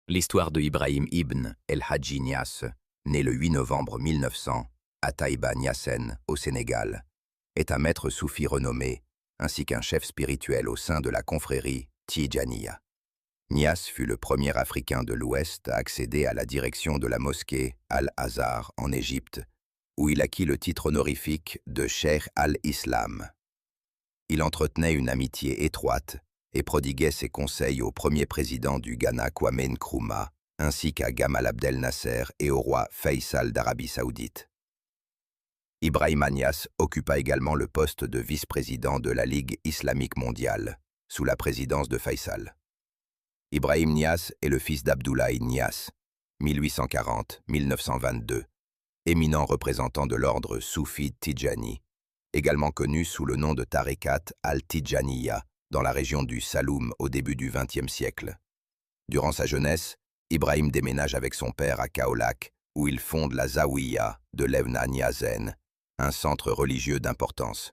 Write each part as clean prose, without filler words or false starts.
L'histoire de Ibrahim ibn el-Hadji Niasse, né le 8 novembre 1900 à Taïba Niassène, au Sénégal, est un maître soufi renommé, ainsi qu'un chef spirituel au sein de la confrérie Tidjaniya. Niasse fut le premier Africain de l'Ouest à accéder à la direction de la mosquée Al-Azhar en Égypte, où il acquit le titre honorifique de Cheikh al-Islam. Il entretenait une amitié étroite et prodiguait ses conseils au premier président du Ghana Kwame Nkrumah, ainsi qu'à Gamal Abdel Nasser et au roi Faisal d'Arabie Saoudite. Ibrahim Niasse occupa également le poste de vice-président de la Ligue islamique mondiale, sous la présidence de Faisal. Ibrahim Niasse est le fils d'Abdoulaye Niasse, 1840-1922, éminent représentant de l'ordre soufi Tidjani, également connu sous le nom de Tarekat al-Tidjaniya, dans la région du Saloum au début du XXe siècle. Durant sa jeunesse, Ibrahim déménage avec son père à Kaolack, où il fonde la Zawiya de Levna Niassène, un centre religieux d'importance.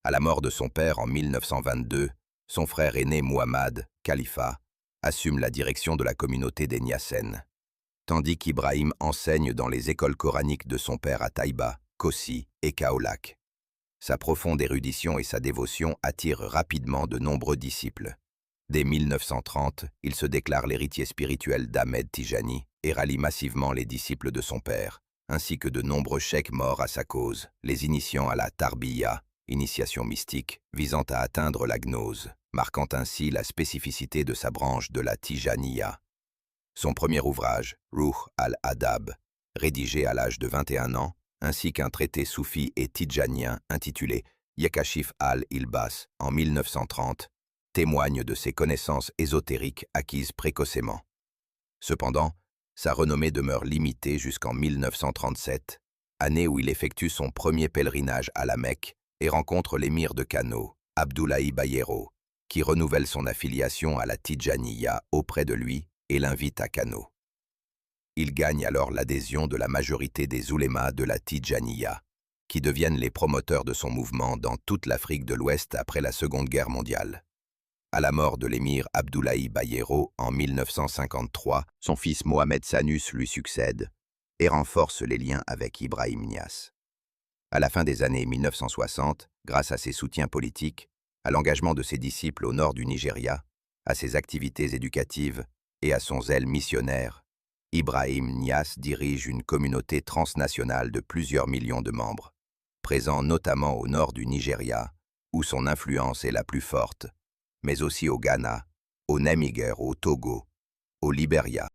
À la mort de son père en 1922, son frère aîné Muhammad, Khalifa, assume la direction de la communauté des Niassènes, tandis qu'Ibrahim enseigne dans les écoles coraniques de son père à Taïba, Kossi et Kaolack. Sa profonde érudition et sa dévotion attirent rapidement de nombreux disciples. Dès 1930, il se déclare l'héritier spirituel d'Ahmed Tijani et rallie massivement les disciples de son père, ainsi que de nombreux cheikhs morts à sa cause, les initiant à la Tarbiya, initiation mystique visant à atteindre la gnose, marquant ainsi la spécificité de sa branche de la Tijaniya. Son premier ouvrage, Ruh al-Adab, rédigé à l'âge de 21 ans, ainsi qu'un traité soufi et tidjanien intitulé Yakashif al-Ilbas en 1930, témoigne de ses connaissances ésotériques acquises précocement. Cependant, sa renommée demeure limitée jusqu'en 1937, année où il effectue son premier pèlerinage à la Mecque et rencontre l'émir de Kano, Abdoulaye Bayero, qui renouvelle son affiliation à la Tidjaniya auprès de lui et l'invite à Kano. Il gagne alors l'adhésion de la majorité des oulémas de la Tidjaniya, qui deviennent les promoteurs de son mouvement dans toute l'Afrique de l'Ouest après la Seconde Guerre mondiale. À la mort de l'émir Abdoulaye Bayero en 1953, son fils Mohamed Sanus lui succède et renforce les liens avec Ibrahim Niasse. À la fin des années 1960, grâce à ses soutiens politiques, à l'engagement de ses disciples au nord du Nigeria, à ses activités éducatives et à son zèle missionnaire, Ibrahim Niasse dirige une communauté transnationale de plusieurs millions de membres, présents notamment au nord du Nigeria, où son influence est la plus forte, mais aussi au Ghana, au Niger, au Togo, au Libéria,